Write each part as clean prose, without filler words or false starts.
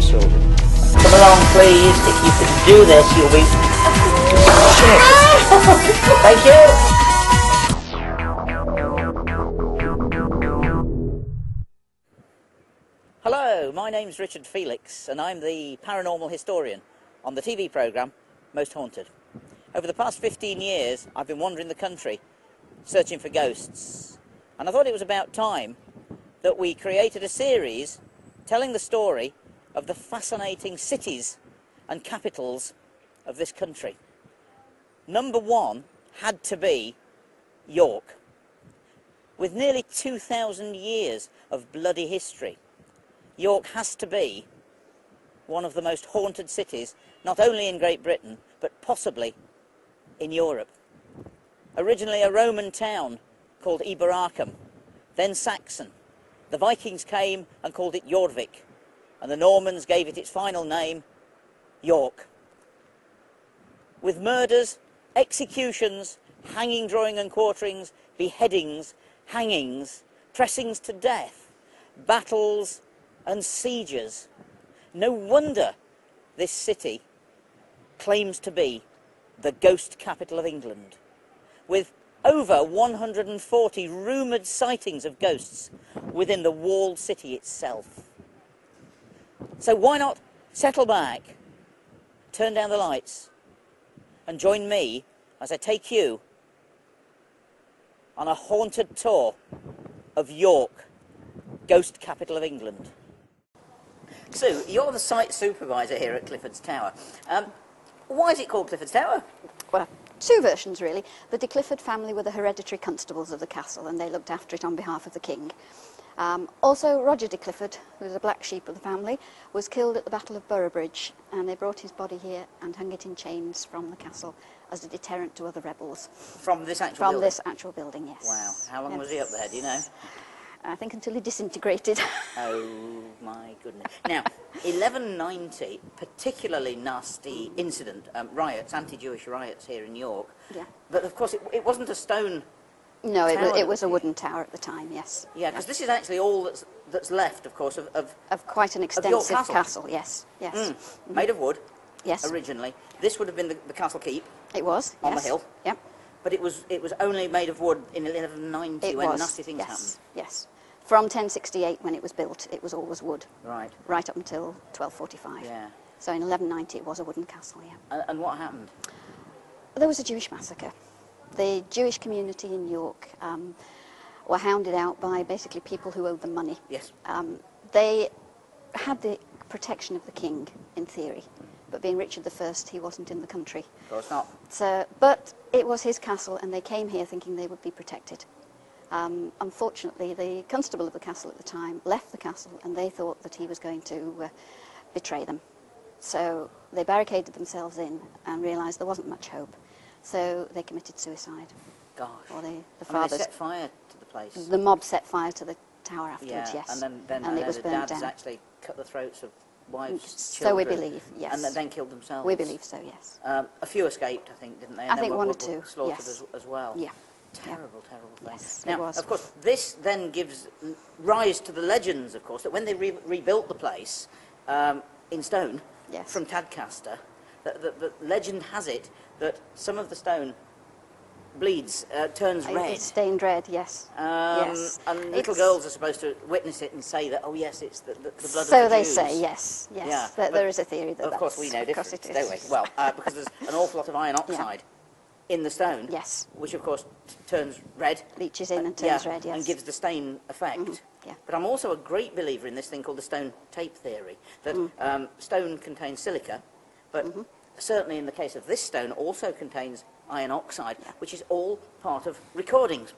children. Come along, please. If you can do this, you'll be... Thank you. Hello, my name's Richard Felix, and I'm the paranormal historian on the TV programme Most Haunted. Over the past 15 years, I've been wandering the country, searching for ghosts, and I thought it was about time that we created a series telling the story of the fascinating cities and capitals of this country. Number one had to be York. With nearly 2,000 years of bloody history, York has to be one of the most haunted cities, not only in Great Britain, but possibly in Europe. Originally a Roman town called Iberacum, then Saxon. The Vikings came and called it Jorvik, and the Normans gave it its final name, York. With murders, executions, hanging, drawing and quarterings, beheadings, hangings, pressings to death, battles and sieges. No wonder this city claims to be the ghost capital of England, with over 140 rumoured sightings of ghosts within the walled city itself. So why not settle back, turn down the lights, and join me as I take you on a haunted tour of York, ghost capital of England. Sue, you're the site supervisor here at Clifford's Tower. Why is it called Clifford's Tower? Well, two versions really. The de Clifford family were the hereditary constables of the castle, and they looked after it on behalf of the king. Also, Roger de Clifford, who was a black sheep of the family, was killed at the Battle of Boroughbridge, and they brought his body here and hung it in chains from the castle as a deterrent to other rebels. From this actual building? From this actual building, yes. Wow. How long was he up there, do you know? I think until he disintegrated. Oh my goodness. Now, 1190, particularly nasty incident, riots, anti-Jewish riots here in York. Yeah. But of course it wasn't a stone No, tower it was a wooden tower at the time, yes. Yeah, because this is actually all that's left, of course, of quite an extensive castle, yes. Yes. Mm. Made of wood, yes. Originally. This would have been the castle keep. It was, on the hill. Yep. But it was only made of wood in 1190 when nasty things happened. Yes. From 1068, when it was built, it was always wood. Right. Right up until 1245. Yeah. So in 1190, it was a wooden castle, yeah. And what happened? There was a Jewish massacre. The Jewish community in York were hounded out by basically people who owed them money. Yes. They had the protection of the king, in theory, but being Richard I, he wasn't in the country. Of course not. So, but it was his castle, and they came here thinking they would be protected. Unfortunately, the constable of the castle at the time left the castle, and they thought that he was going to betray them. So they barricaded themselves in and realised there wasn't much hope. So they committed suicide. Gosh. Or the fathers. They set fire to the place. The mob set fire to the tower afterwards, yeah, yes. And then it was the burnt dads down. actually cut the throats of wives, So we children, believe, yes. And then killed themselves. We believe so, yes. A few escaped, I think, didn't they? And I think then one were or two, slaughtered yes. as well. Yeah. Terrible, terrible thing. Yes, now, it was. of course, this then gives rise to the legends, of course, that when they rebuilt the place in stone Yes. from Tadcaster, the legend has it that some of the stone bleeds, turns red. It's stained red, yes. Yes. And little girls are supposed to witness it and say that, oh yes, it's the blood of the Jews. So they say, yes, yes. Yeah, there is a theory that of course we know different, don't we? Well, because there's an awful lot of iron oxide in the stone, yes, which of course turns red. Leaches in and turns red, yes. And gives the stain effect. Yeah. But I'm also a great believer in this thing called the stone tape theory, that stone contains silica, but certainly in the case of this stone also contains iron oxide, which is all part of recordings.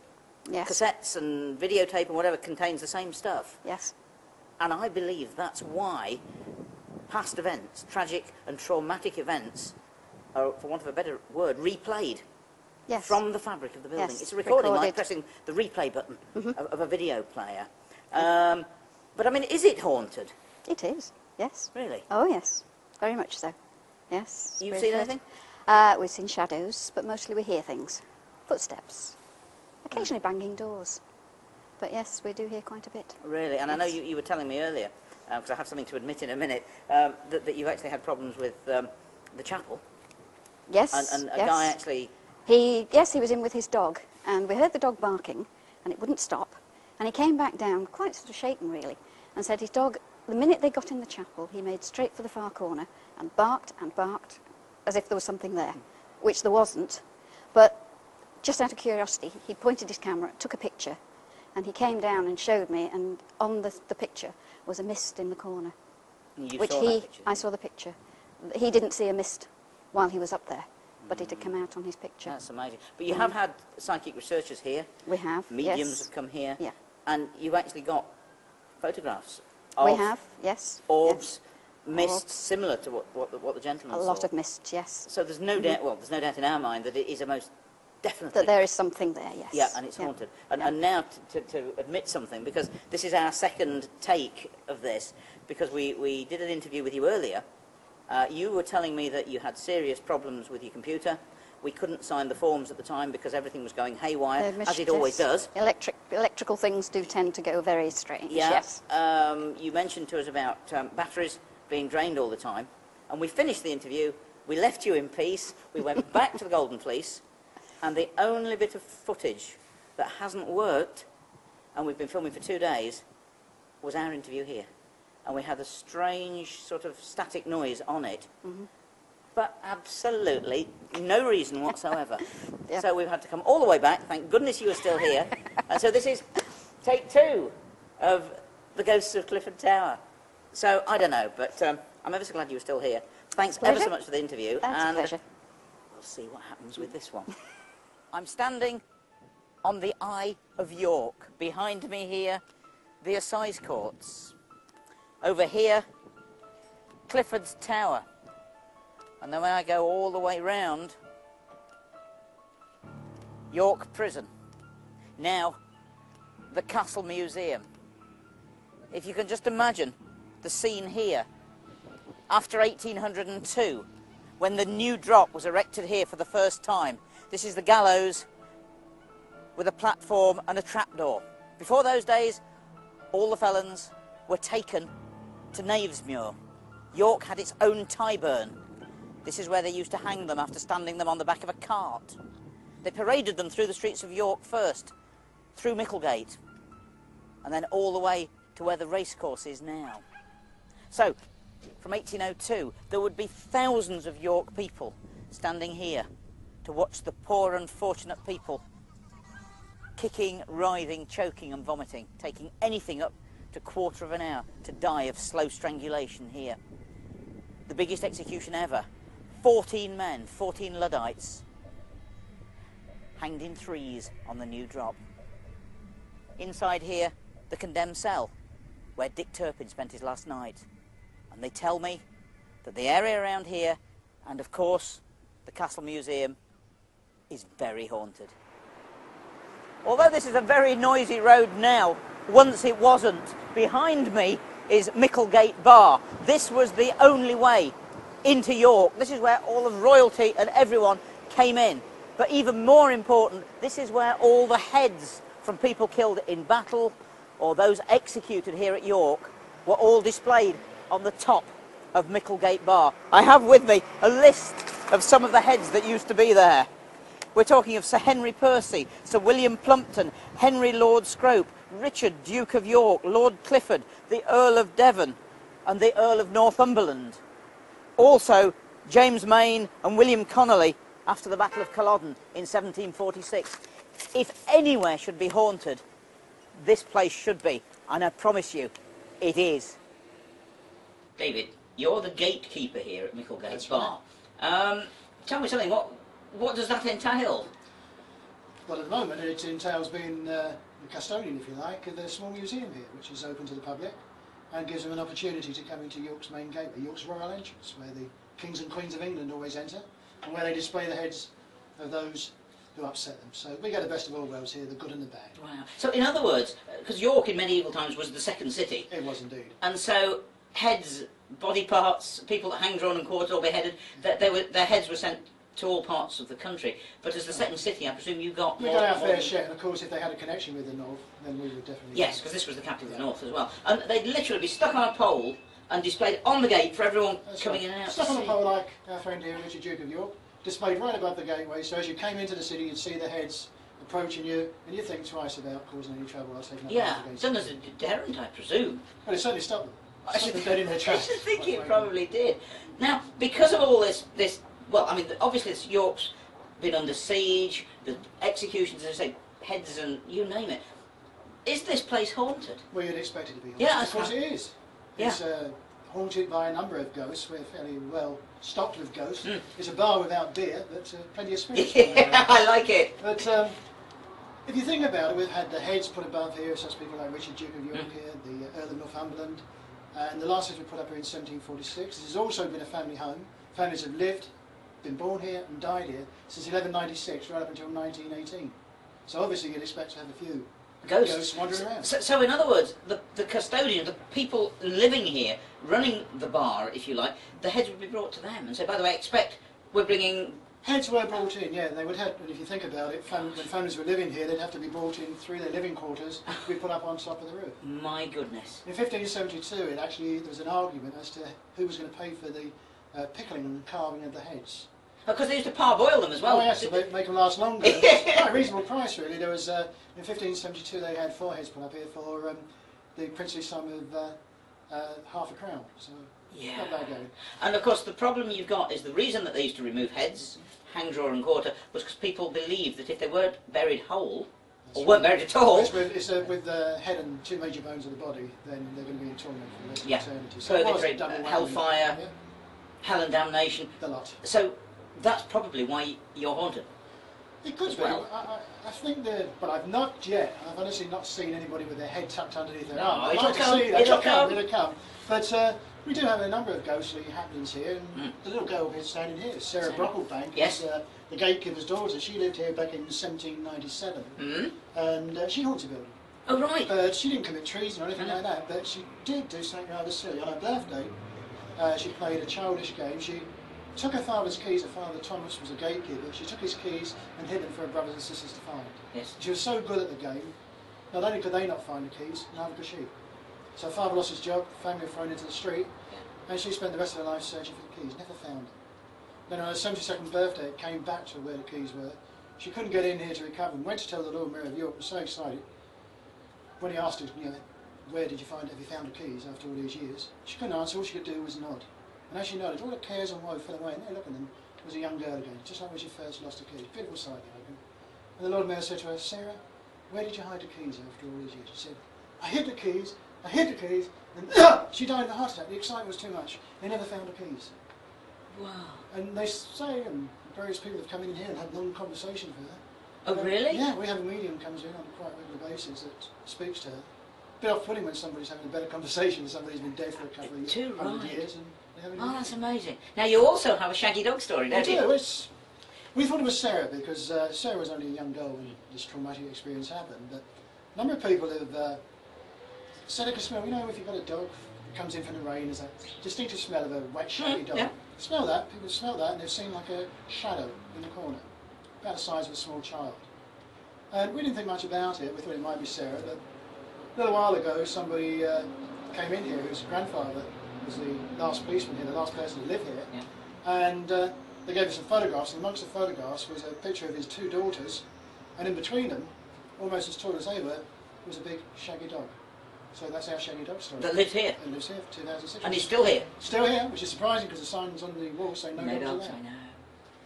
Yes. Cassettes and videotape and whatever contains the same stuff. Yes. And I believe that's why past events, tragic and traumatic events, are, for want of a better word, replayed from the fabric of the building. Yes. It's a recording, Recorded. like pressing the replay button of a video player. But I mean, is it haunted? It is, yes. Really? Oh, yes, very much so. Yes. You've seen anything? We've seen shadows, but mostly we hear things. Footsteps. Occasionally banging doors. But yes, we do hear quite a bit. Really? And I know you were telling me earlier because I have something to admit in a minute, that you've actually had problems with the chapel. Yes, And a yes. guy actually... He was in with his dog, and we heard the dog barking, and it wouldn't stop. And he came back down, quite sort of shaken really, and said his dog, the minute they got in the chapel, he made straight for the far corner and barked, as if there was something there, which there wasn't. But just out of curiosity, he pointed his camera, took a picture, and he came down and showed me, and on the picture was a mist in the corner. You which saw that picture? I saw the picture. He didn't see a mist while he was up there, but it had come out on his picture. That's amazing. But you have had psychic researchers here. We have, Mediums yes. have come here. Yeah. And you've actually got photographs We of have, yes. orbs, yes. mists, Orbs. similar to what the gentleman A saw. lot of mist, yes. So there's no doubt, well, there's no doubt in our mind that it is a most definitely... That there is something there, yes. Yeah, and it's haunted. And now to admit something, because this is our second take of this, because we did an interview with you earlier. You were telling me that you had serious problems with your computer. We couldn't sign the forms at the time because everything was going haywire, as it always does. Electrical things do tend to go very strange, Yeah. yes. You mentioned to us about batteries being drained all the time, and we finished the interview, we left you in peace, we went back to the Golden Fleece, and the only bit of footage that hasn't worked, and we've been filming for 2 days, was our interview here. And we had a strange sort of static noise on it. Mm-hmm. But absolutely no reason whatsoever. Yeah. So we've had to come all the way back. Thank goodness you were still here. And so this is take 2 of The Ghosts of Clifford Tower. So I don't know, but I'm ever so glad you were still here. Thanks ever so much for the interview. That's a pleasure. We'll see what happens with this one. I'm standing on the Eye of York. Behind me here, the Assize Courts. Over here, Clifford's Tower. And then when I go all the way round, York Prison. Now, the Castle Museum. If you can just imagine the scene here, after 1802, when the new drop was erected here for the first time. This is the gallows with a platform and a trapdoor. Before those days, all the felons were taken to Knavesmuir. York had its own Tyburn. This is where they used to hang them after standing them on the back of a cart. They paraded them through the streets of York first, through Micklegate, and then all the way to where the racecourse is now. So, from 1802, there would be thousands of York people standing here to watch the poor unfortunate people kicking, writhing, choking and vomiting, taking anything up to a quarter of an hour to die of slow strangulation here. The biggest execution ever. 14 men, 14 Luddites, hanged in threes on the new drop. Inside here, the condemned cell, where Dick Turpin spent his last night. And they tell me that the area around here, and of course, the Castle Museum, is very haunted. Although this is a very noisy road now, once it wasn't. Behind me is Micklegate Bar. This was the only way into York. This is where all of royalty and everyone came in. But even more important, this is where all the heads from people killed in battle or those executed here at York were all displayed on the top of Micklegate Bar. I have with me a list of some of the heads that used to be there. We're talking of Sir Henry Percy, Sir William Plumpton, Henry Lord Scrope, Richard Duke of York, Lord Clifford, the Earl of Devon and the Earl of Northumberland. Also James Mayne and William Connolly after the Battle of Culloden in 1746. If anywhere should be haunted, this place should be, and I promise you, it is. David, you're the gatekeeper here at Micklegate Bar. Right. Tell me something, what does that entail? Well, at the moment it entails being the custodian, if you like, of the small museum here, which is open to the public and gives them an opportunity to come into York's main gateway, York's royal entrance, where the kings and queens of England always enter, and where they display the heads of those who upset them. So we get the best of all worlds here, the good and the bad. Wow. So in other words, because York in medieval times was the second city. It was indeed. And so heads, body parts, people that hang, drawn and quartered or beheaded, their heads were sent to all parts of the country. But as the second city, I presume you got We more... got our more fair than- share, and of course if they had a connection with the north, then we would definitely... Yes, because this was the capital of the north as well. And they'd literally be stuck on a pole and displayed on the gate for everyone coming in and out Stuck to on a see. pole like our friend here, Richard Duke of York, displayed right above the gateway, so as you came into the city you'd see the heads approaching you, and you'd think twice about causing any trouble or taking up Yeah, arms against done them. as a deterrent, I presume. But it certainly stopped them. I Stopped should, them dead in their I tracks. should think quite it frankly. probably did. Now, because of all this, well, I mean, obviously York's been under siege, the executions, as I say, heads and you name it. Is this place haunted? Well, you'd expect it to be. Yeah, of course that's it is. Yeah. It's haunted by a number of ghosts. We're fairly well stocked with ghosts. Mm. It's a bar without beer, but plenty of spirits. Yeah, I like it. But if you think about it, we've had the heads put above here, such people like Richard Duke of York here, the Earl of Northumberland, and the last heads were put up here in 1746. This has also been a family home. Families have lived, been born here and died here since 1196, right up until 1918. So obviously you'd expect to have a few ghosts wandering around. So in other words, the custodian, the people living here, running the bar, if you like, the heads would be brought to them and say, by the way, expect we're bringing... Heads were brought in, yeah, they would have, and if you think about it, when families were living here, they'd have to be brought in through their living quarters to be put up on top of the roof. My goodness. In 1572, there was an argument as to who was going to pay for the pickling and carving of the heads. Because they used to parboil them as well. Oh yes, to make them last longer. It's quite a reasonable price, really. There was, in 1572, they had 4 heads put up here for the princely sum of half a crown. So Yeah. not bad going. And of course the problem you've got is the reason that they used to remove heads, hang, drawer and quarter, was because people believed that if they weren't buried whole, or weren't buried at all... With the head and 2 major bones of the body, then they're going to be in torment for the rest of eternity. So it was Purgatory, a double whammy. hellfire, Yeah, hell and damnation. the lot. So that's probably why you're haunted. It could As be. well. I think but I've not yet. I've honestly not seen anybody with their head tucked underneath their No, arm. I'd it'll like to come, see that. it'll come. It'll come. But we do have a number of ghostly happenings here. And Mm. the little girl here standing here, Sarah Sarah. Brocklebank, Yes. is the gatekeeper's daughter. She lived here back in 1797, and she haunts the building. Oh right. But she didn't commit treason or anything No. like that. But she did do something rather silly. On her birthday, she played a childish game. She took her father's keys. Her father, Thomas, was a gatekeeper. She took his keys and hid them for her brothers and sisters to find. Yes. She was so good at the game, not only could they not find the keys, neither could she. So her father lost his job, family were thrown into the street, and she spent the rest of her life searching for the keys, never found them. Then on her 72nd birthday, it came back to where the keys were. She couldn't get in here to recover them, went to tell the Lord Mayor of York, was so excited. When he asked her, where did you find, have you found the keys after all these years? She couldn't answer, all she could do was nod. And as she nodded, all the cares and woe fell away, and there, look at them, was a young girl again, just like when she first lost her keys. Beautiful sight, open. And the Lord Mayor said to her, Sarah, where did you hide the keys after all these years? She said, I hid the keys, and she died of a heart attack. The excitement was too much. They never found the keys. Wow. And they say, and various people have come in here and had long conversations with her. Oh really? Yeah, we have a medium comes in on a quite regular basis that speaks to her. A bit off-putting when somebody's having a better conversation with somebody who's been dead for a couple of Too hundred right. years. And they're having Oh, that's amazing. Now you also have a shaggy dog story, We don't do. you? We thought it was Sarah because Sarah was only a young girl when this traumatic experience happened. But a number of people have said they could smell. You know, if you've got a dog that comes in from the rain, there's a distinctive smell of a wet, shaggy dog. yeah. Smell that. People smell that, and they've seen like a shadow in the corner, about the size of a small child. And we didn't think much about it. We thought it might be Sarah. But a little while ago, somebody came in here whose grandfather was the last policeman here, the last person to live here. Yeah. And they gave us some photographs, and amongst the photographs was a picture of his 2 daughters, and in between them, almost as tall as they were, was a big shaggy dog. So that's our shaggy dog story. That lived here. It lives here for 2006. And he's still here. Still here, which is surprising because the signs on the wall say no, No dogs dogs, allowed. I know.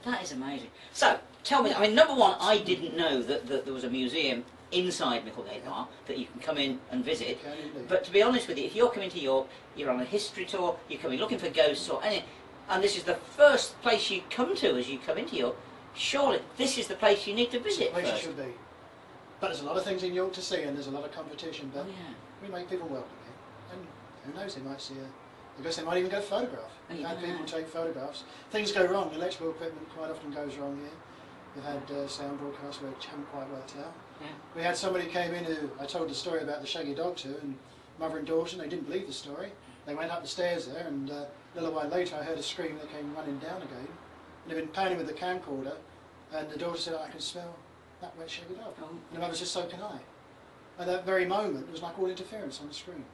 That is amazing. So, tell me, I mean, number one, I didn't know that there was a museum inside Micklegate Bar that you can come in and visit. Can indeed. But to be honest with you, if you're coming to York, you're on a history tour, you're coming looking for ghosts or anything, and this is the first place you come to as you come into York, surely this is the place you need to visit Place it first. should be. But there's a lot of things in York to see, and there's a lot of competition. But Oh, yeah. we make people welcome here, and who knows, they might see I guess they might even go photograph. Oh, you We've had can. people take photographs. Things go wrong. Electrical equipment quite often goes wrong here. We've had sound broadcasts which haven't quite worked out. Yeah. We had somebody came in who I told the story about the shaggy dog to, and mother and daughter, and they didn't believe the story. They went up the stairs there, and a little while later I heard a scream. They came running down again. and they've been panning with the camcorder, and the daughter said, I can smell that wet shaggy dog. Oh. And the mother said, so can I. At that very moment, there was like all interference on the screen.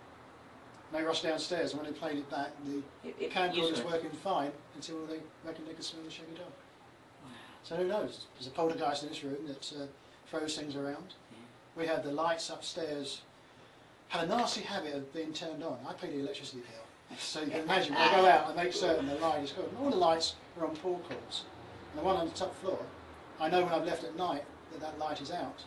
And they rushed downstairs, and when they played it back, the camcorder was working fine until they reckoned they could smell the shaggy dog. Wow. So who knows? There's a poltergeist in this room that throws things around. Yeah. We had the lights upstairs, had a nasty habit of being turned on. I pay the electricity bill. So you can imagine, when I go out, I make certain the light is good. And all the lights are on pull cords. And the one on the top floor, I know when I've left at night that that light is out.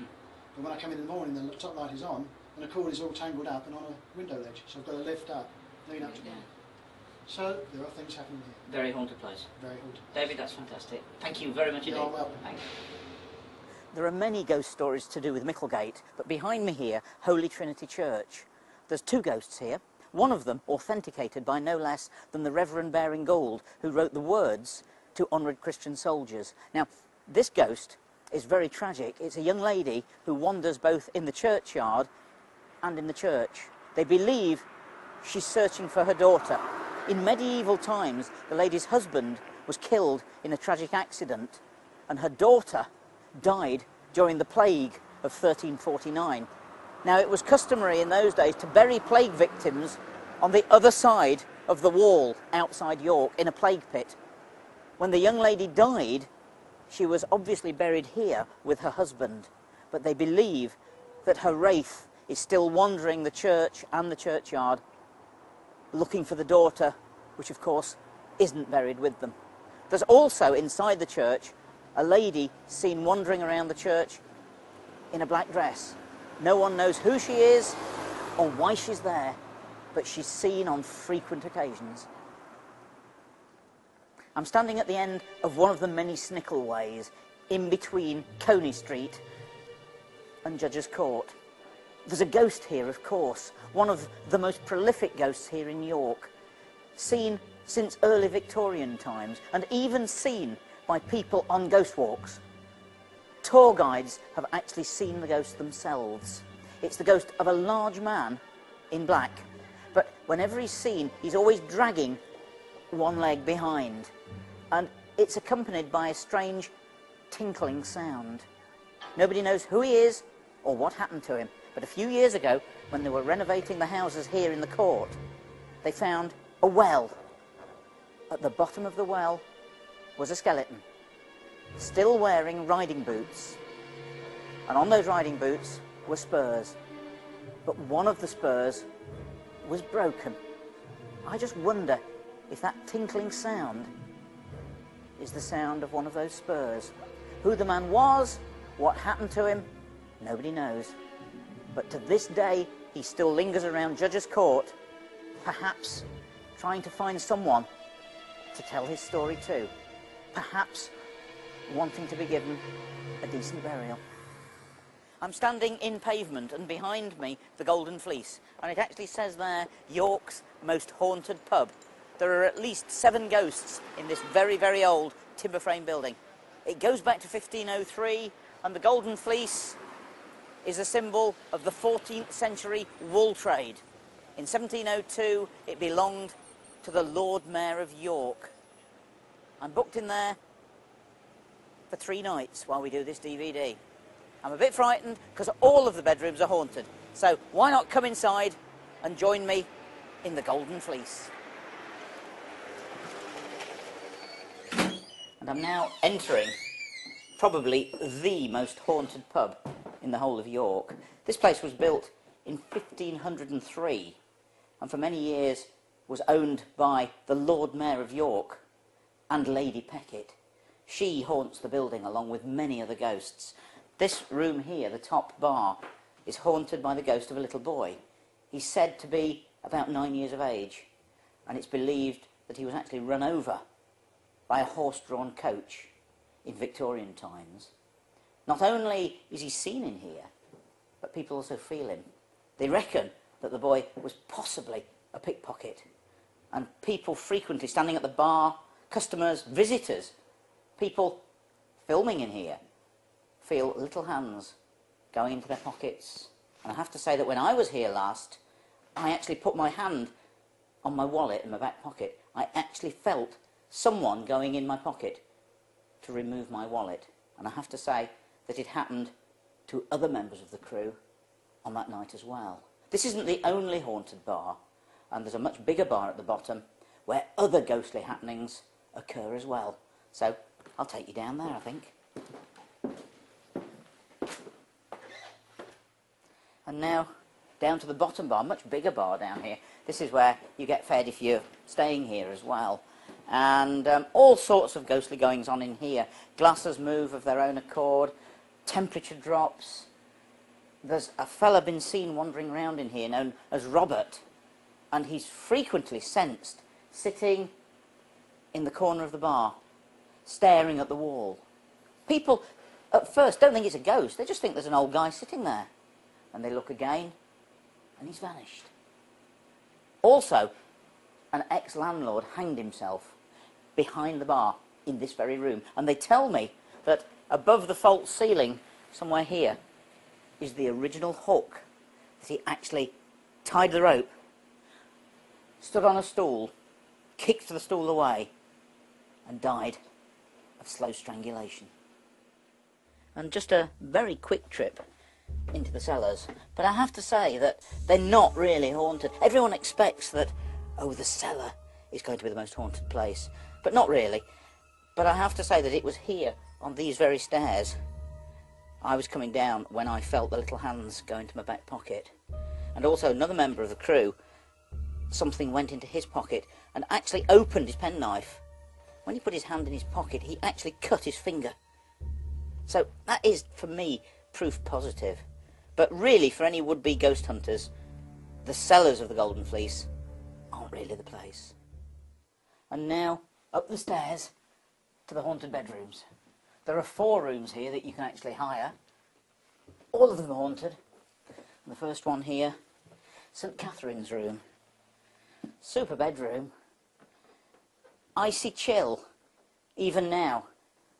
But when I come in the morning, the top light is on, and the cord is all tangled up and on a window ledge. So I've got to lift up, lean up to Yeah. it. So there are things happening here. Very haunted place. Very haunted. David, that's fantastic. Thank you very much indeed. You're welcome. Thanks. There are many ghost stories to do with Micklegate, but behind me here, Holy Trinity Church. There's 2 ghosts here, one of them authenticated by no less than the Reverend Baring Gould, who wrote the words to Onward Christian Soldiers. Now, this ghost is very tragic. It's a young lady who wanders both in the churchyard and in the church. They believe she's searching for her daughter. In medieval times, the lady's husband was killed in a tragic accident, and her daughter died during the plague of 1349. Now, it was customary in those days to bury plague victims on the other side of the wall outside York in a plague pit. When the young lady died, she was obviously buried here with her husband, but they believe that her wraith is still wandering the church and the churchyard, looking for the daughter, which of course isn't buried with them. There's also inside the church a lady seen wandering around the church in a black dress. No one knows who she is or why she's there, but she's seen on frequent occasions. I'm standing at the end of one of the many Snickle ways in between Coney Street and Judges Court. There's a ghost here, of course, one of the most prolific ghosts here in York, seen since early Victorian times and even seen by people on ghost walks. Tour guides have actually seen the ghost themselves. It's the ghost of a large man in black, but whenever he's seen, he's always dragging one leg behind, and it's accompanied by a strange tinkling sound. Nobody knows who he is or what happened to him, but a few years ago, when they were renovating the houses here in the court, they found a well. At the bottom of the well was a skeleton, still wearing riding boots, and on those riding boots were spurs, but one of the spurs was broken. I just wonder if that tinkling sound is the sound of one of those spurs. Who the man was, what happened to him, nobody knows. But to this day, he still lingers around Judges Court, perhaps trying to find someone to tell his story to, perhaps wanting to be given a decent burial. I'm standing in pavement, and behind me, the Golden Fleece, and it actually says there, York's most haunted pub. There are at least 7 ghosts in this very, very old timber frame building. It goes back to 1503, and the Golden Fleece is a symbol of the 14th century wool trade. In 1702, it belonged to the Lord Mayor of York. I'm booked in there for 3 nights while we do this DVD. I'm a bit frightened because all of the bedrooms are haunted. So why not come inside and join me in the Golden Fleece? And I'm now entering probably the most haunted pub in the whole of York. This place was built in 1503 and for many years was owned by the Lord Mayor of York and Lady Peckett. She haunts the building along with many other ghosts. This room here, the top bar, is haunted by the ghost of a little boy. He's said to be about 9 years of age, and it's believed that he was actually run over by a horse-drawn coach in Victorian times. Not only is he seen in here, but people also feel him. They reckon that the boy was possibly a pickpocket, and people frequently standing at the bar, customers, visitors, people filming in here, feel little hands going into their pockets. And I have to say that when I was here last, I actually put my hand on my wallet in my back pocket. I actually felt someone going in my pocket to remove my wallet. And I have to say that it happened to other members of the crew on that night as well. This isn't the only haunted bar, and there's a much bigger bar at the bottom where other ghostly happenings occur as well. So I'll take you down there, I think. And now down to the bottom bar, much bigger bar down here. This is where you get fed if you're staying here as well. And all sorts of ghostly goings on in here. Glasses move of their own accord, temperature drops. There's a fella been seen wandering around in here known as Robert, and he's frequently sensed sitting in the corner of the bar, staring at the wall. People at first don't think it's a ghost, they just think there's an old guy sitting there. And they look again, and he's vanished. Also, an ex-landlord hanged himself behind the bar in this very room. And they tell me that above the false ceiling, somewhere here, is the original hook that he actually tied the rope, stood on a stool, kicked the stool away, and died of slow strangulation. And just a very quick trip into the cellars, but I have to say that they're not really haunted. Everyone expects that, oh, the cellar is going to be the most haunted place, but not really. But I have to say that it was here, on these very stairs, I was coming down when I felt the little hands go into my back pocket. And also another member of the crew, something went into his pocket and actually opened his penknife. When he put his hand in his pocket, he actually cut his finger. So that is, for me, proof positive. But really, for any would-be ghost hunters, the cellars of the Golden Fleece aren't really the place. And now, up the stairs to the haunted bedrooms. There are 4 rooms here that you can actually hire. All of them are haunted. And the first one here, St. Catherine's room. Super bedroom. Icy chill, even now.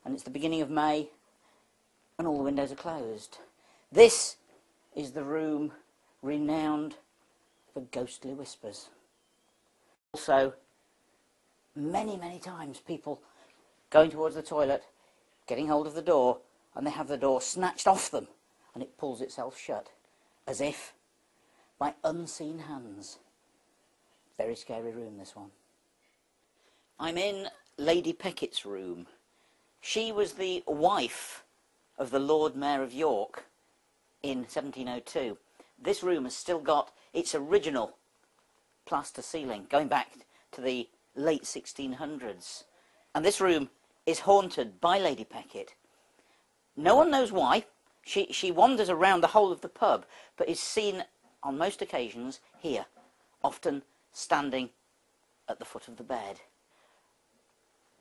And it's the beginning of May, and all the windows are closed. This is the room renowned for ghostly whispers. Also, many, many times people going towards the toilet, getting hold of the door, and they have the door snatched off them, and it pulls itself shut, as if by unseen hands. Very scary room, this one. I'm in Lady Pecket's room. She was the wife of the Lord Mayor of York in 1702. This room has still got its original plaster ceiling, going back to the late 1600s. And this room is haunted by Lady Pecket. No one knows why. She wanders around the whole of the pub, but is seen on most occasions here, often standing at the foot of the bed.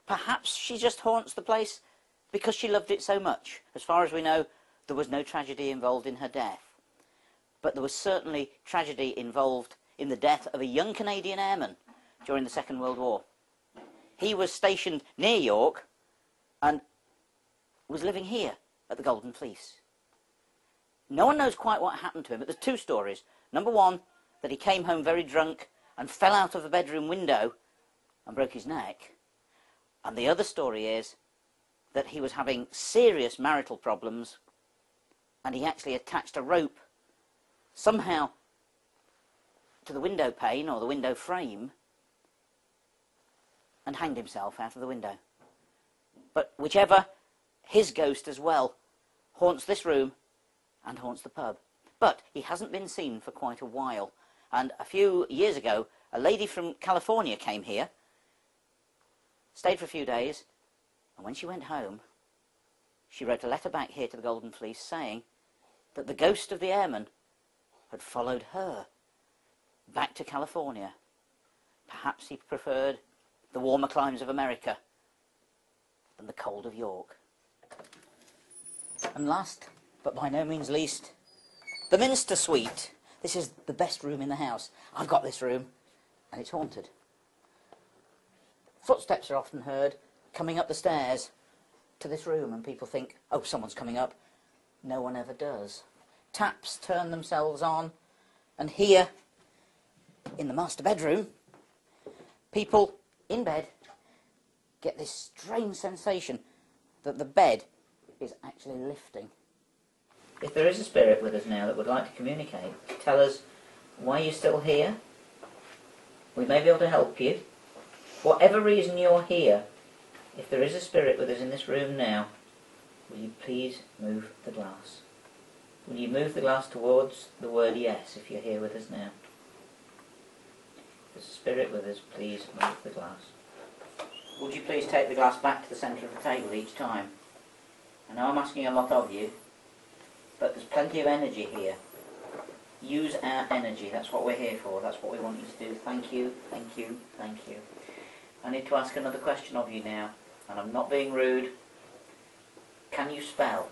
Perhaps she just haunts the place because she loved it so much. As far as we know, there was no tragedy involved in her death. But there was certainly tragedy involved in the death of a young Canadian airman during the Second World War. He was stationed near York and was living here at the Golden Fleece. No one knows quite what happened to him, but there's 2 stories. Number 1, that he came home very drunk and fell out of the bedroom window and broke his neck. And the other story is that he was having serious marital problems and he actually attached a rope somehow to the window pane or the window frame and hanged himself out of the window. But whichever, his ghost as well haunts this room and haunts the pub. But he hasn't been seen for quite a while. And a few years ago, a lady from California came here, stayed for a few days, and when she went home, she wrote a letter back here to the Golden Fleece saying that the ghost of the airman had followed her back to California. Perhaps he preferred the warmer climes of America than the cold of York. And last, but by no means least, the Minster Suite. This is the best room in the house. I've got this room, and it's haunted. Footsteps are often heard coming up the stairs to this room, and people think, oh, someone's coming up. No one ever does. Taps turn themselves on, and here, in the master bedroom, people in bed get this strange sensation that the bed is actually lifting. If there is a spirit with us now that would like to communicate, tell us why you're still here. We may be able to help you. Whatever reason you're here, if there is a spirit with us in this room now, will you please move the glass? Will you move the glass towards the word yes if you're here with us now? If there's a spirit with us, please move the glass. Would you please take the glass back to the centre of the table each time? I know I'm asking a lot of you, but there's plenty of energy here. Use our energy. That's what we're here for. That's what we want you to do. Thank you, thank you, thank you. I need to ask another question of you now, and I'm not being rude. Can you spell?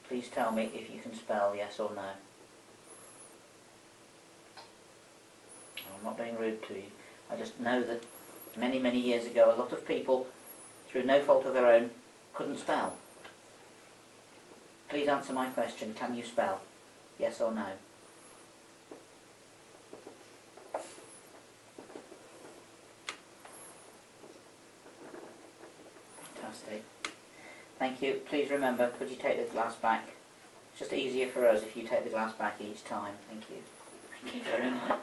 Please tell me if you can spell, yes or no. I'm not being rude to you. I just know that many, many years ago, a lot of people, through no fault of their own, couldn't spell. Please answer my question. Can you spell? Yes or no? Fantastic. Thank you. Please remember, could you take the glass back? It's just easier for us if you take the glass back each time. Thank you. Thank you very much.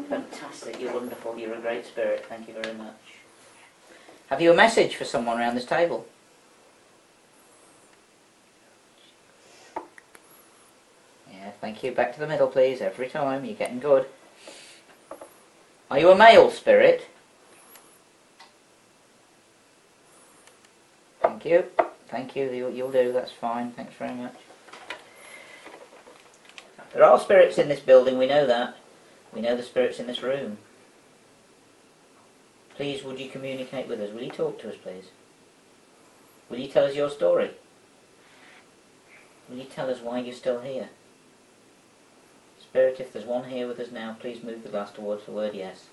Fantastic. You're wonderful. You're a great spirit. Thank you very much. Have you a message for someone around this table? Yeah, thank you. Back to the middle, please. Every time. You're getting good. Are you a male spirit? Thank you. Thank you. You'll do. That's fine. Thanks very much. There are spirits in this building. We know that. We know the spirits in this room. Please, would you communicate with us? Will you talk to us, please? Will you tell us your story? Will you tell us why you're still here? Spirit, if there's one here with us now, please move the glass towards the word yes.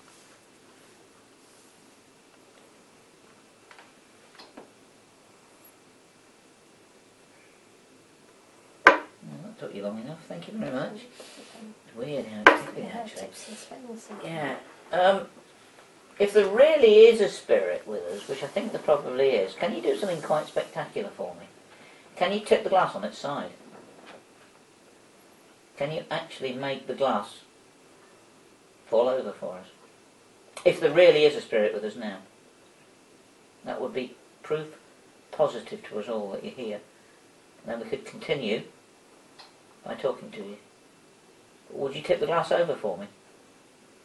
Well, that took you long enough. Thank you very much. It's weird how it's ticking, actually. Yeah. If there really is a spirit with us, which I think there probably is, can you do something quite spectacular for me? Can you tip the glass on its side? Can you actually make the glass fall over for us? If there really is a spirit with us now, that would be proof positive to us all that you're here. And then we could continue by talking to you. But would you tip the glass over for me,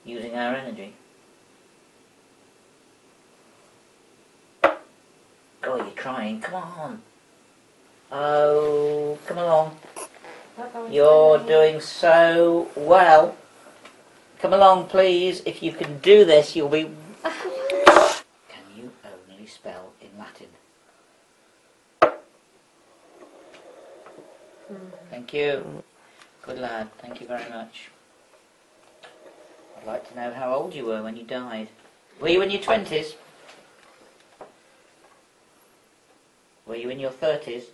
using our energy? Oh, you're crying. Come on. Oh, come along. You're doing so well. Come along, please. If you can do this, you'll be... Can you only spell in Latin? Thank you. Good lad. Thank you very much. I'd like to know how old you were when you died. Were you in your 20s? Were you in your 30s?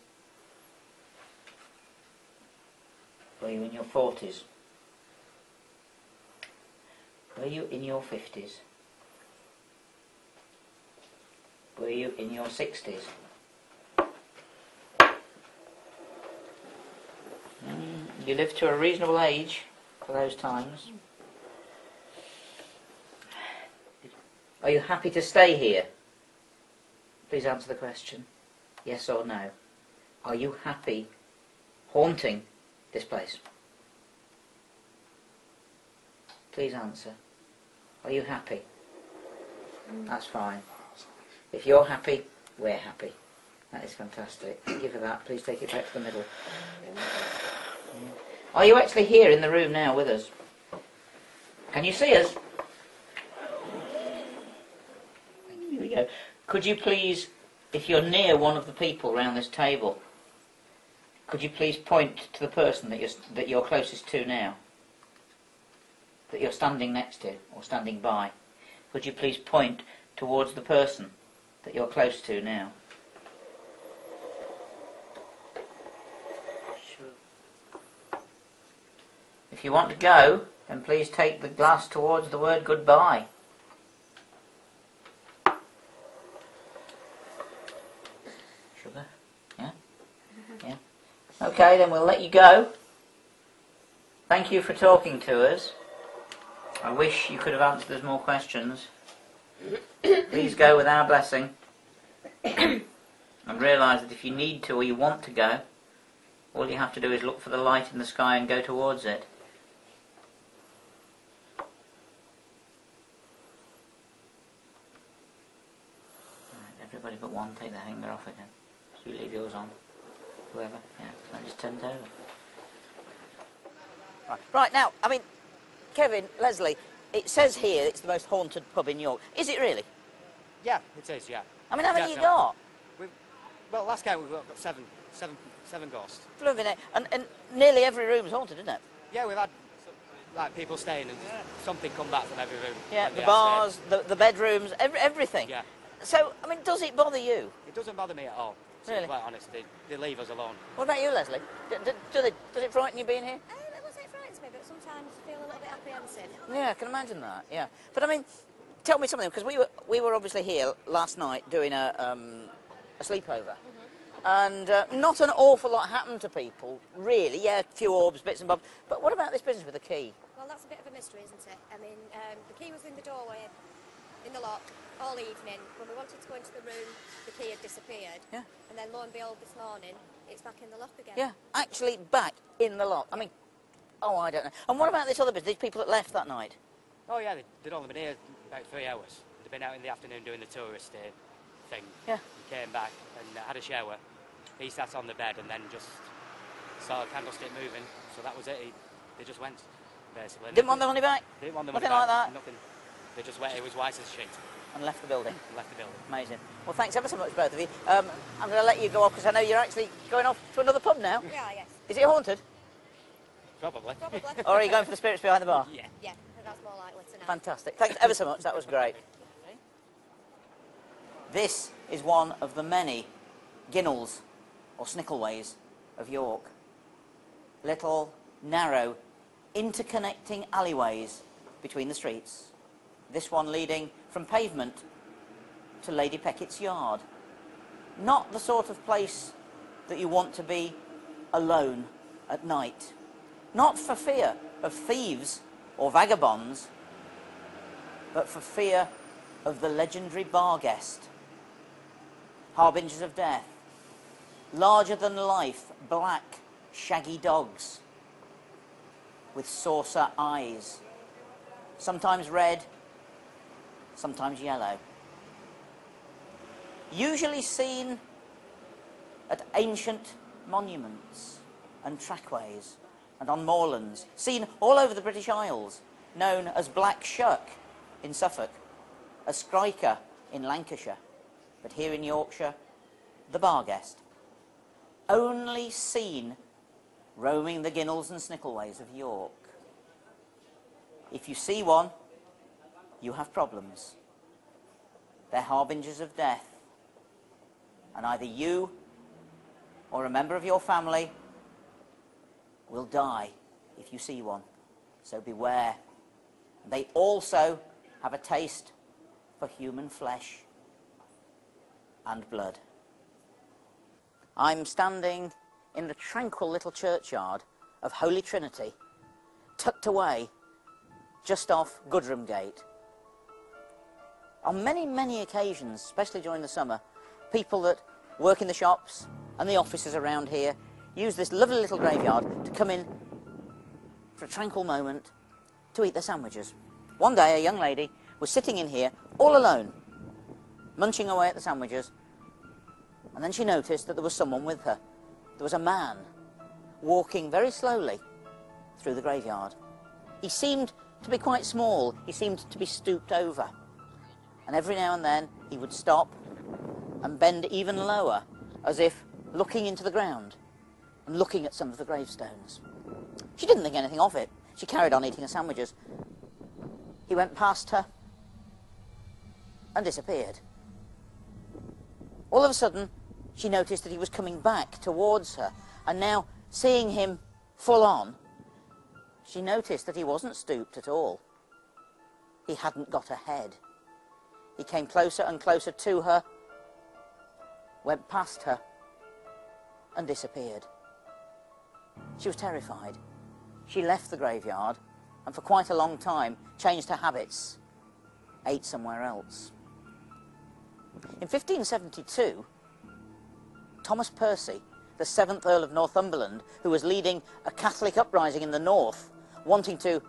Were you in your 40s? Were you in your 50s? Were you in your 60s? You lived to a reasonable age for those times. Are you happy to stay here? Please answer the question. Yes or no? Are you happy haunting this place? Please answer. Are you happy? That's fine. If you're happy, we're happy. That is fantastic. Thank you for that. Please take it back to the middle. Are you actually here in the room now with us? Can you see us? Here we go. Could you please, if you're near one of the people around this table, could you please point to the person that you're closest to now? That you're standing next to or standing by? Could you please point towards the person that you're close to now? Sure. If you want to go, then please take the glass towards the word goodbye. Okay, then we'll let you go. Thank you for talking to us. I wish you could have answered us more questions. Please go with our blessing. And realise that if you need to or you want to go, all you have to do is look for the light in the sky and go towards it. Right, everybody but one, take the hanger off again. So you leave yours on. Whoever, yeah, so just turned over. Right, now, I mean, Kevin, Leslie, it says here it's the most haunted pub in York. Is it really? Yeah, it is, yeah. I mean, how many Yeah, you no. got? Well, last game we've got seven ghosts. Blooming it. And nearly every room's haunted, isn't it? Yeah, we've had like people staying and something come back from every room. Yeah, when the they bars, the bedrooms, everything. Yeah. So, I mean, does it bother you? It doesn't bother me at all. To Really? be quite honest, they leave us alone. What about you, Leslie? Does it frighten you being here? I wouldn't say it frightens me, but sometimes I feel a little bit apprehensive. Yeah, I can imagine that. Yeah, but I mean, tell me something, because we were obviously here last night doing a sleepover, and not an awful lot happened to people, really. Yeah, a few orbs, bits and bobs. But what about this business with the key? Well, that's a bit of a mystery, isn't it? I mean, the key was in the doorway, in the lock, all evening. When we wanted to go into the room, the key had disappeared. Yeah. And then lo and behold, this morning, it's back in the lock again. Yeah, actually back in the lock. I mean, oh, I don't know. And what about this other business? These people that left that night? Oh yeah, they'd only been here about 3 hours. They'd been out in the afternoon doing the tourist thing. Yeah. Came back and had a shower. He sat on the bed and then just saw a candlestick moving. So that was it. They just went, basically. Didn't want the money back? Didn't want the Nothing money like back. that? Nothing. They just went. It was white as sheet. And left the building. And left the building. Amazing. Well, thanks ever so much, both of you. I'm going to let you go off because I know you're actually going off to another pub now. Yeah, yes. Is it haunted? Probably. Probably. Or are you going for the spirits behind the bar? Yeah. Yeah, that's more likely to know. Fantastic. Thanks ever so much. That was great. This is one of the many ginnels or snickleways of York. Little, narrow, interconnecting alleyways between the streets. This one leading from pavement to Lady Peckett's yard. Not the sort of place that you want to be alone at night. Not for fear of thieves or vagabonds, but for fear of the legendary bar guest. Harbingers of death. Larger than life, black, shaggy dogs with saucer eyes. Sometimes red, sometimes yellow. Usually seen at ancient monuments and trackways and on moorlands, seen all over the British Isles, known as Black Shuck in Suffolk, as Skriker in Lancashire, but here in Yorkshire, the bar guest. Only seen roaming the ginnels and snickleways of York. If you see one, you have problems. They're harbingers of death. And either you or a member of your family will die if you see one. So beware. They also have a taste for human flesh and blood. I'm standing in the tranquil little churchyard of Holy Trinity, tucked away just off Goodram Gate. On many, many occasions, especially during the summer, people that work in the shops and the offices around here use this lovely little graveyard to come in for a tranquil moment to eat their sandwiches. One day a young lady was sitting in here all alone, munching away at the sandwiches, and then she noticed that there was someone with her. There was a man walking very slowly through the graveyard. He seemed to be quite small. He seemed to be stooped over. And every now and then he would stop and bend even lower, as if looking into the ground and looking at some of the gravestones. She didn't think anything of it. She carried on eating her sandwiches. He went past her and disappeared. All of a sudden, she noticed that he was coming back towards her, and now, seeing him full on, she noticed that he wasn't stooped at all. He hadn't got a head. He came closer and closer to her, went past her, and disappeared. She was terrified. She left the graveyard and for quite a long time changed her habits, ate somewhere else. In 1572, Thomas Percy, the 7th Earl of Northumberland, who was leading a Catholic uprising in the north, wanting to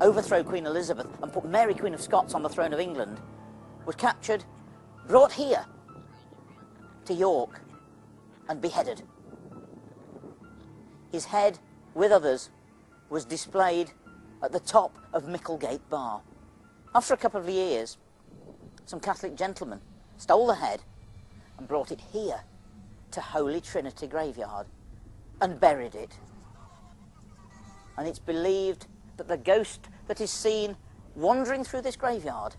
overthrow Queen Elizabeth and put Mary Queen of Scots on the throne of England, was captured, brought here to York and beheaded. His head, with others, was displayed at the top of Micklegate Bar. After a couple of years, some Catholic gentlemen stole the head and brought it here to Holy Trinity Graveyard and buried it. And it's believed that the ghost that is seen wandering through this graveyard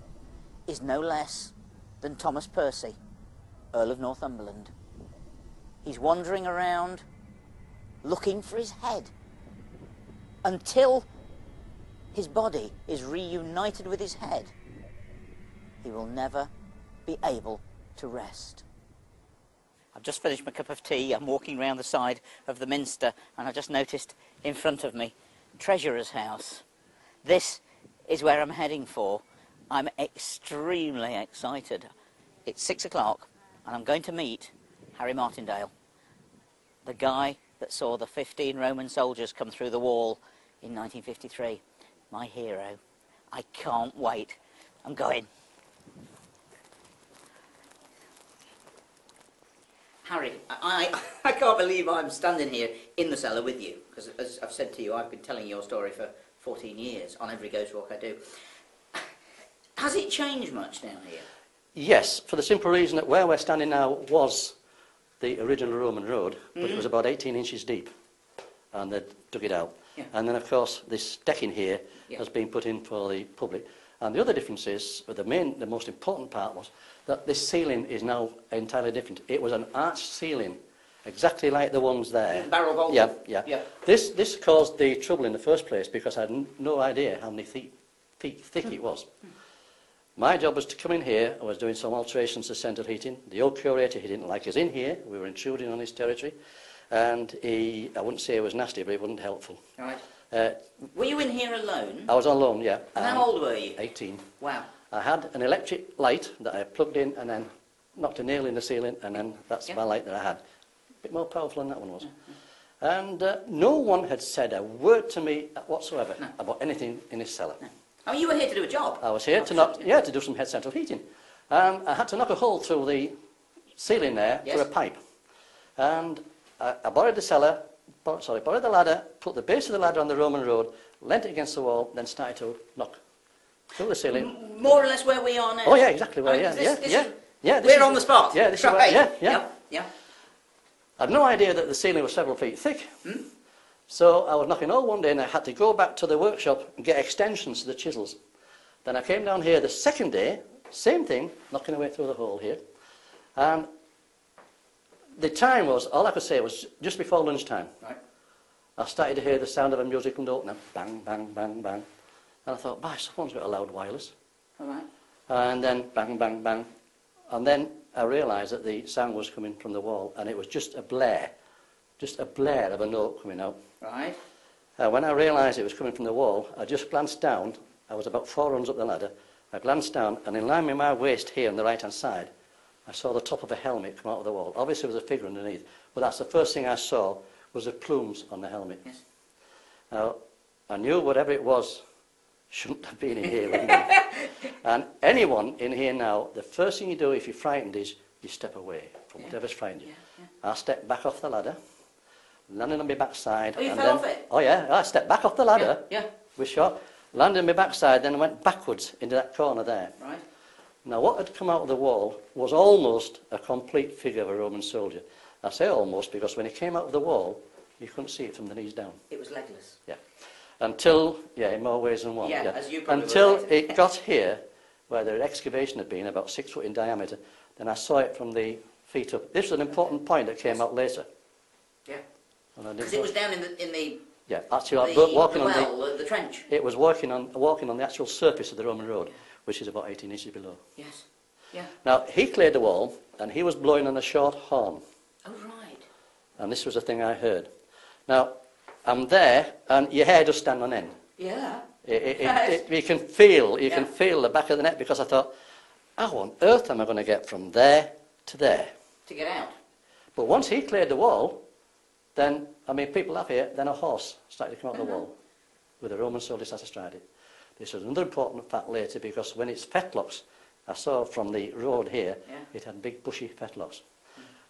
is no less than Thomas Percy, Earl of Northumberland. He's wandering around looking for his head until his body is reunited with his head. He will never be able to rest. I've just finished my cup of tea. I'm walking round the side of the Minster and I just noticed in front of me Treasurer's house. This is where I'm heading for. I'm extremely excited. It's 6 o'clock and I'm going to meet Harry Martindale, the guy that saw the 15 Roman soldiers come through the wall in 1953. My hero. I can't wait. I'm going. Harry, I can't believe I'm standing here in the cellar with you, because as I've said to you, I've been telling your story for 14 years on every ghost walk I do. Has it changed much down here? Yes, for the simple reason that where we're standing now was the original Roman road, but it was about 18 inches deep, and they dug it out. Yeah. And then, of course, this decking here has been put in for the public. And the other difference is, the most important part was that this ceiling is now entirely different. It was an arched ceiling, exactly like the ones there. Barrel vaulted. Yeah. This caused the trouble in the first place because I had no idea how many feet thick it was. My job was to come in here. I was doing some alterations to central heating. The old curator, he didn't like us in here. We were intruding on his territory. And I wouldn't say it was nasty, but it wasn't helpful. Right. Were you in here alone? I was on loan, yeah. And how old were you? 18. Wow. I had an electric light that I plugged in and then knocked a nail in the ceiling, and then that's my light that I had. A bit more powerful than that one was. And no one had said a word to me whatsoever about anything in this cellar. No. I mean, you were here to do a job. I was here to do some head central heating. I had to knock a hole through the ceiling there for a pipe. And I borrowed the borrowed the ladder, put the base of the ladder on the Roman road, leant it against the wall, then started to knock through the ceiling. More or less where we are now. Oh yeah, exactly where. We're on the spot. Yeah, this right. is where, yeah. I had no idea that the ceiling was several feet thick. So I was knocking all one day, and I had to go back to the workshop and get extensions to the chisels. Then I came down here the second day, same thing, knocking away through the hole here. And the time was, all I could say was just before lunchtime. Right. I started to hear the sound of a musical note now, bang, bang, bang, bang. And I thought, someone's got a loud wireless. All right. And then bang, bang, bang. And then I realised that the sound was coming from the wall, and it was just a blare of a note coming out. Right. When I realised it was coming from the wall, I just glanced down. I was about 4 runs up the ladder. I glanced down, and in line with my waist here on the right-hand side, I saw the top of a helmet come out of the wall. Obviously, there was a figure underneath, but that's the first thing I saw was the plumes on the helmet. Yes. Now, I knew whatever it was shouldn't have been in here. And anyone in here now, the first thing you do if you're frightened is you step away from whatever's frightened you. I stepped back off the ladder, landed on my backside. Oh, you fell off it? Oh, yeah. I stepped back off the ladder. Yeah. With shot. Landed on my backside, then I went backwards into that corner there. Right. Now, what had come out of the wall was almost a complete figure of a Roman soldier. I say almost because when it came out of the wall, you couldn't see it from the knees down. It was legless. Yeah. Until, in more ways than one. Yeah, as you probably until were it got here, where the excavation had been about 6 foot in diameter, then I saw it from the feet up. This was an important point that came out later. Yeah. Because it was down in the yeah, actually, walking on the trench. It was walking on the actual surface of the Roman road, which is about 18 inches below. Yes. Yeah. Now, he cleared the wall, and he was blowing on a short horn. Oh, right. And this was the thing I heard. Now, I'm there, and your hair just stand on end. Yeah. You can feel the back of the neck, because I thought, how on earth am I going to get from there to there? To get out. But once he cleared the wall, then, I mean, people laugh here, then a horse started to come out the wall with a Roman soldier sat astride it. This was another important fact later, because when it's fetlocks, I saw from the road here, it had big bushy fetlocks.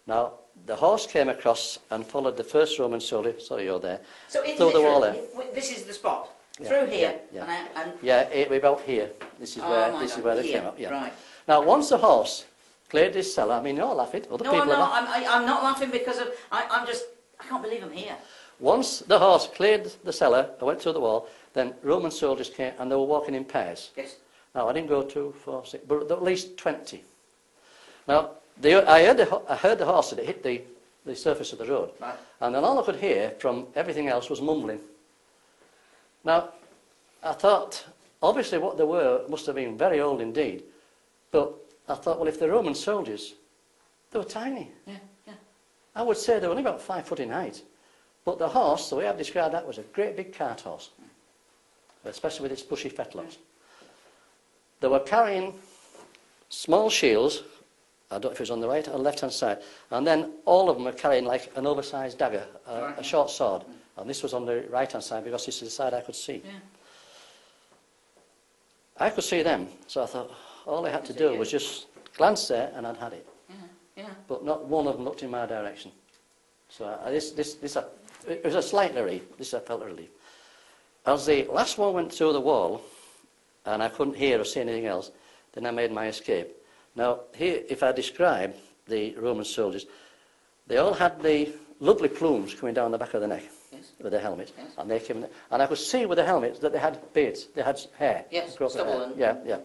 Now, the horse came across and followed the first Roman soldier, sorry, you're there, So it's through the wall there. This is the spot. Through here. Yeah, And yeah, about here. This is where they here. came up. Yeah. Right. Now, once the horse cleared this cellar, I mean, you're laughing, other No, people I'm are not. laughing. I'm not laughing because of. I can't believe I'm here. Once the horse cleared the cellar, I went through the wall, then Roman soldiers came, and they were walking in pairs. Yes. Now, I didn't go 2, 4, 6, but at least 20. Now, I heard the horse, it hit the surface of the road. Right. And then all I could hear from everything else was mumbling. Now, I thought, obviously what they were must have been very old indeed. But I thought, well, if they're Roman soldiers, they were tiny. Yeah, yeah. I would say they were only about 5 foot in height. But the horse, the way I've described that, was a great big cart horse, especially with its bushy fetlocks. They were carrying small shields, I don't know if it was on the right or left-hand side, and then all of them were carrying like an oversized dagger, a short sword, and this was on the right-hand side because this is the side I could see. Yeah. I could see them, so I thought all I had to do was just glance there and I'd had it. Yeah, yeah. But not one of them looked in my direction. So it was a slight relief. This I felt a relief. As the last one went through the wall, and I couldn't hear or see anything else, then I made my escape. Now, here, if I describe the Roman soldiers, they all had the lovely plumes coming down the back of the neck with their helmets, and they came in, and I could see with the helmets that they had beards, they had hair. Yes, stubble. Yeah.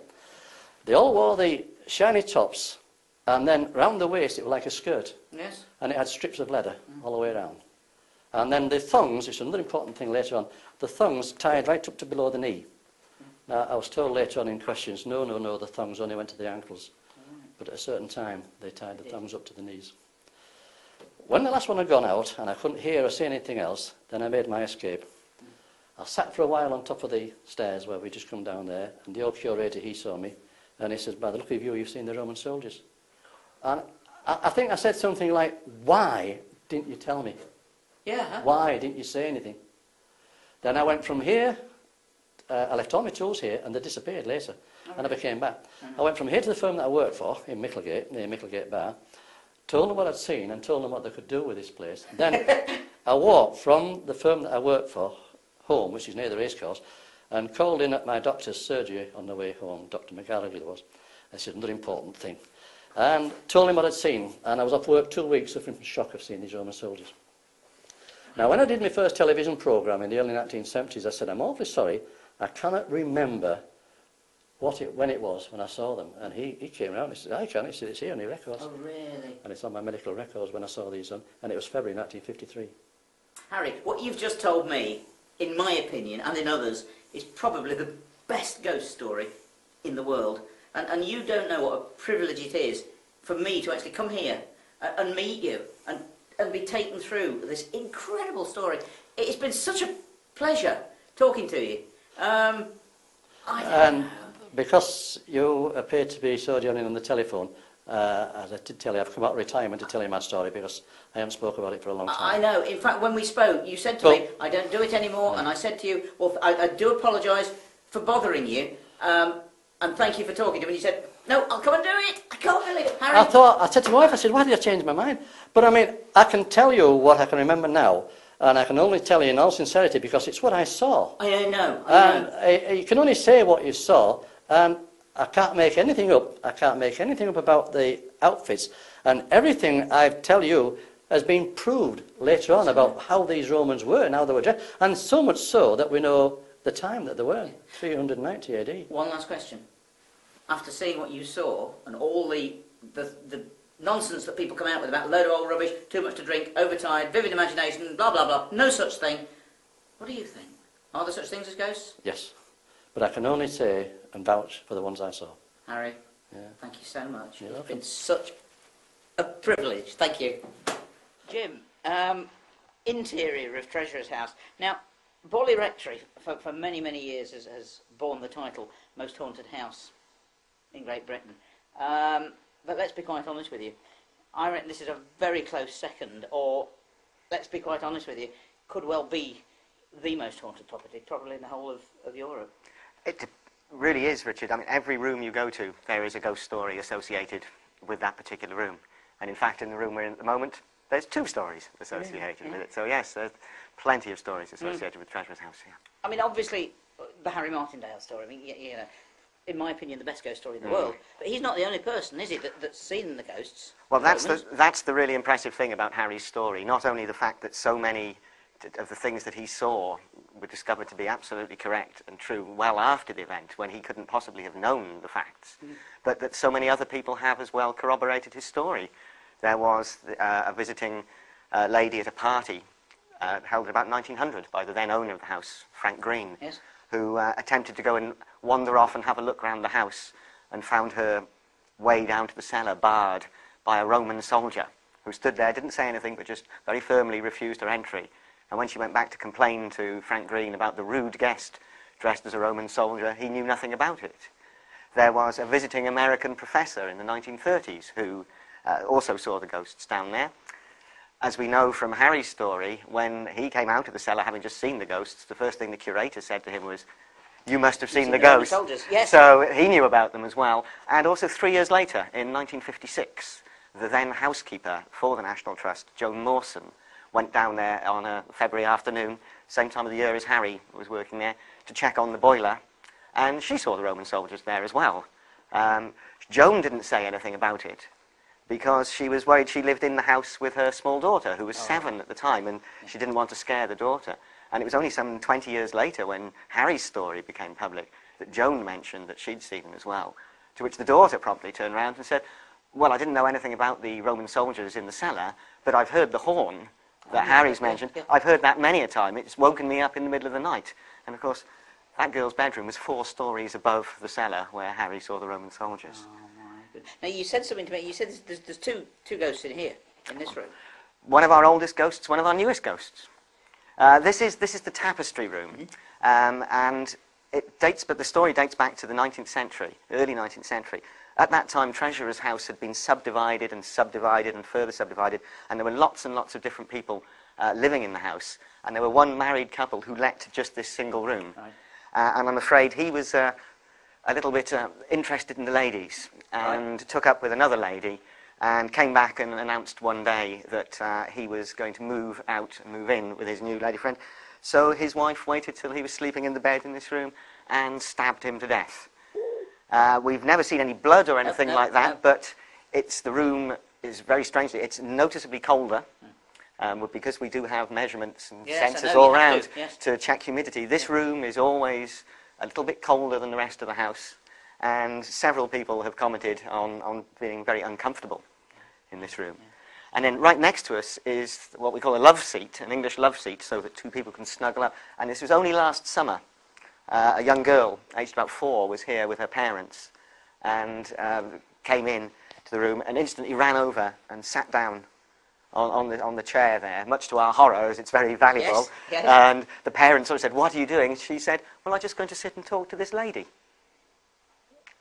They all wore the shiny tops, and then round the waist it was like a skirt. Yes. And it had strips of leather all the way around. And then the thongs, it's another important thing later on, the thongs tied right up to below the knee. Now, I was told later on in questions, no, the thongs only went to the ankles. But at a certain time, they tied the thongs up to the knees. When the last one had gone out, and I couldn't hear or see anything else, then I made my escape. I sat for a while on top of the stairs where we just come down there, and the old curator, he saw me, and he says, by the look of you, you've seen the Roman soldiers. And I think I said something like, why didn't you tell me? Yeah. Why didn't you say anything? Then I went from here, I left all my tools here, and they disappeared later. I never came back. I went from here to the firm that I worked for, in Micklegate, near Micklegate Bar, told them what I'd seen and told them what they could do with this place. Then I walked from the firm that I worked for home, which is near the racecourse, and called in at my doctor's surgery on the way home, Dr. McGallagher was. I said, another important thing. And told him what I'd seen, and I was off work 2 weeks suffering from shock of seeing these Roman soldiers. Now, when I did my first television programme in the early 1970s, I said, I'm awfully sorry, I cannot remember when it was when I saw them. And he came round and he said, I can. He said, it's here on your records. Oh, really? And it's on my medical records when I saw these on, and it was February 1953. Harry, what you've just told me, in my opinion, and in others, is probably the best ghost story in the world. And you don't know what a privilege it is for me to actually come here and meet you and be taken through this incredible story. It's been such a pleasure talking to you. Because you appear to be sojourning on the telephone, as I did tell you, I've come out of retirement to tell you my story because I haven't spoken about it for a long time. I know. In fact, when we spoke, you said to me, I don't do it anymore, and I said to you, well, I do apologise for bothering you, and thank you for talking to me. And you said, no, I'll come and do it. I can't believe it, Harry. I said to my wife, I said, why did I change my mind? But I mean, I can tell you what I can remember now, and I can only tell you in all sincerity because it's what I saw. I know. You can only say what you saw, and I can't make anything up. I can't make anything up about the outfits. And everything I tell you has been proved later on about how these Romans were and how they were dressed. And so much so that we know the time that they were, 390 AD. One last question. After seeing what you saw and all the nonsense that people come out with about a load of old rubbish, too much to drink, overtired, vivid imagination, blah, blah, blah, no such thing, what do you think? Are there such things as ghosts? Yes. But I can only say and vouch for the ones I saw. Harry, yeah. Thank you so much. You're It's welcome. been such a privilege. Thank you. Jim, interior of Treasurer's House. Now, Borley Rectory, for many, many years, has borne the title Most Haunted House in Great Britain. But let's be quite honest with you. I reckon this is a very close second, or let's be quite honest with you, could well be the most haunted property, probably in the whole of Europe. It really is, Richard. I mean, every room you go to, there is a ghost story associated with that particular room. And in fact, in the room we're in at the moment, there's 2 stories associated with it. So yes, there's plenty of stories associated with Treasurer's House, yeah. I mean, obviously, the Harry Martindale story, I mean, you know, in my opinion, the best ghost story in the world. But he's not the only person, is he, that's seen the ghosts? Well, that's the really impressive thing about Harry's story. Not only the fact that so many of the things that he saw were discovered to be absolutely correct and true well after the event, when he couldn't possibly have known the facts, but that so many other people have as well corroborated his story. There was a visiting lady at a party held in about 1900 by the then owner of the house, Frank Green, Yes. who attempted to go and wander off and have a look around the house, and found her way down to the cellar barred by a Roman soldier who stood there, didn't say anything, but just very firmly refused her entry. And when she went back to complain to Frank Green about the rude guest dressed as a Roman soldier, he knew nothing about it. There was a visiting American professor in the 1930s who also saw the ghosts down there. As we know from Harry's story, when he came out of the cellar having just seen the ghosts, the first thing the curator said to him was, "You must have seen the ghosts." Yes. So he knew about them as well. And also 3 years later, in 1956, the then housekeeper for the National Trust, Joan Mawson, went down there on a February afternoon, same time of the year as Harry was working there, to check on the boiler, and she saw the Roman soldiers there as well. Joan didn't say anything about it because she was worried. She lived in the house with her small daughter, who was 7 at the time, and she didn't want to scare the daughter. And it was only some 20 years later, when Harry's story became public, that Joan mentioned that she'd seen them as well, to which the daughter promptly turned around and said, "Well, I didn't know anything about the Roman soldiers in the cellar, but I've heard the horn that Harry's mentioned. I've heard that many a time. It's woken me up in the middle of the night." And of course, that girl's bedroom was 4 stories above the cellar where Harry saw the Roman soldiers. Oh, my goodness. Now, you said something to me. You said there's two ghosts in here, in this room. One of our oldest ghosts, one of our newest ghosts. This is the tapestry room, and but the story dates back to the 19th century, early 19th century. At that time, Treasurer's House had been subdivided and subdivided and further subdivided, and there were lots and lots of different people living in the house. And there were one married couple who let to just this single room. Right. And I'm afraid he was a little bit interested in the ladies, and took up with another lady, and came back and announced one day that he was going to move out and move in with his new lady friend. So his wife waited till he was sleeping in the bed in this room and stabbed him to death. We've never seen any blood or anything like that, but the room is very strangely, it's noticeably colder, because we do have measurements and sensors all around to check humidity. This room is always a little bit colder than the rest of the house, and several people have commented on being very uncomfortable in this room. And then right next to us is what we call a love seat, an English love seat, so that 2 people can snuggle up. And this was only last summer. A young girl, aged about 4, was here with her parents, and came in to the room and instantly ran over and sat down on the chair there, much to our horror, as it's very valuable. Yes. And the parents sort of said, "What are you doing?" She said, "Well, I'm just going to sit and talk to this lady."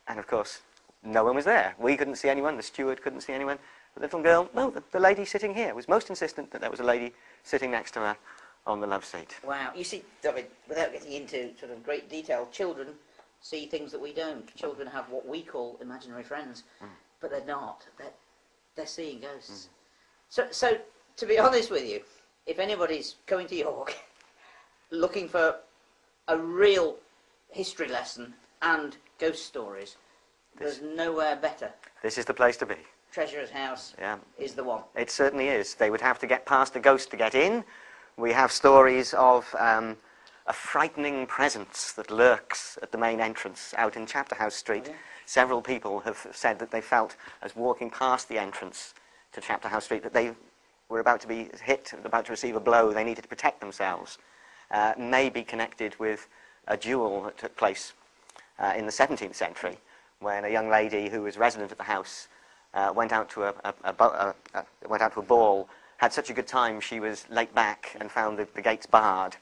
And of course, no one was there. We couldn't see anyone, the steward couldn't see anyone. The little girl, no, the lady sitting here was most insistent that there was a lady sitting next to her on the love seat. Wow. You see, David, without getting into sort of great detail, children see things that we don't. Children have what we call imaginary friends, but they're not. They're seeing ghosts. So, to be honest with you, if anybody's coming to York looking for a real history lesson and ghost stories, there's nowhere better. This is the place to be. Treasurer's House is the one. It certainly is. They would have to get past a ghost to get in. We have stories of a frightening presence that lurks at the main entrance out in Chapter House Street. Oh, yeah. Several people have said that they felt, as walking past the entrance to Chapter House Street, that they were about to be hit, about to receive a blow. They needed to protect themselves. May be connected with a duel that took place in the 17th century, when a young lady who was resident at the house went out to a ball had such a good time she was late back and found the gates barred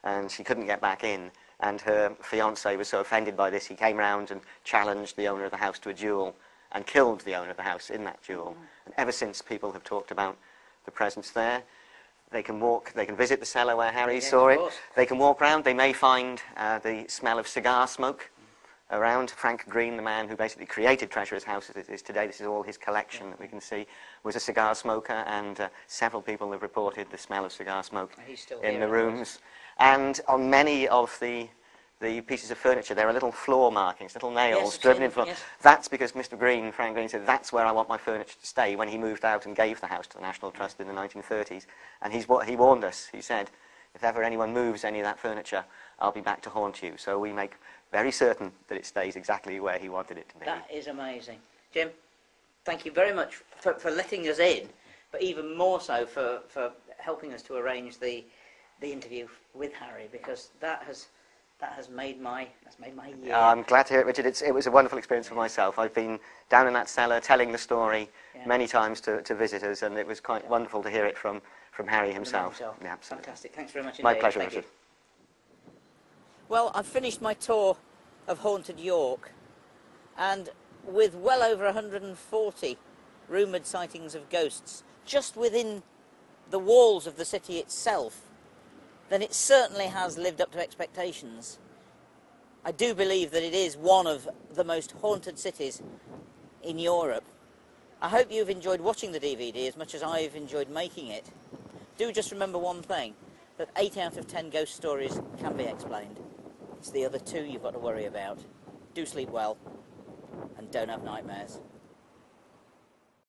and she couldn't get back in. And her fiancé was so offended by this, he came round and challenged the owner of the house to a duel and killed the owner of the house in that duel. And ever since, people have talked about the presence there. They can walk, they can visit the cellar where Harry saw it. They can walk round, they may find the smell of cigar smoke around. Frank Green, the man who basically created Treasurer's House as it is today, this is all his collection that we can see, was a cigar smoker, and several people have reported the smell of cigar smoke in the rooms. And on many of the pieces of furniture, there are little floor markings, little nails driven in the floor. Yes. That's because Mr. Green, Frank Green, said that's where I want my furniture to stay when he moved out and gave the house to the National Trust in the 1930s. And he warned us. He said, if ever anyone moves any of that furniture, I'll be back to haunt you. So we make very certain that it stays exactly where he wanted it to be. That is amazing. Jim, thank you very much for letting us in, but even more so for helping us to arrange the interview with Harry, because that has made my year. I'm glad to hear it, Richard. It was a wonderful experience for myself. I've been down in that cellar telling the story many times to visitors, and it was quite wonderful to hear it from Harry himself. Yeah, absolutely. Fantastic. Thanks very much indeed. My pleasure, Thank Richard. you. Well, I've finished my tour of haunted York, and with well over 140 rumoured sightings of ghosts just within the walls of the city itself, then it certainly has lived up to expectations. I do believe that it is one of the most haunted cities in Europe. I hope you've enjoyed watching the DVD as much as I've enjoyed making it. Do just remember one thing, that 8 out of 10 ghost stories can be explained. It's the other 2 you've got to worry about. Do sleep well, and don't have nightmares.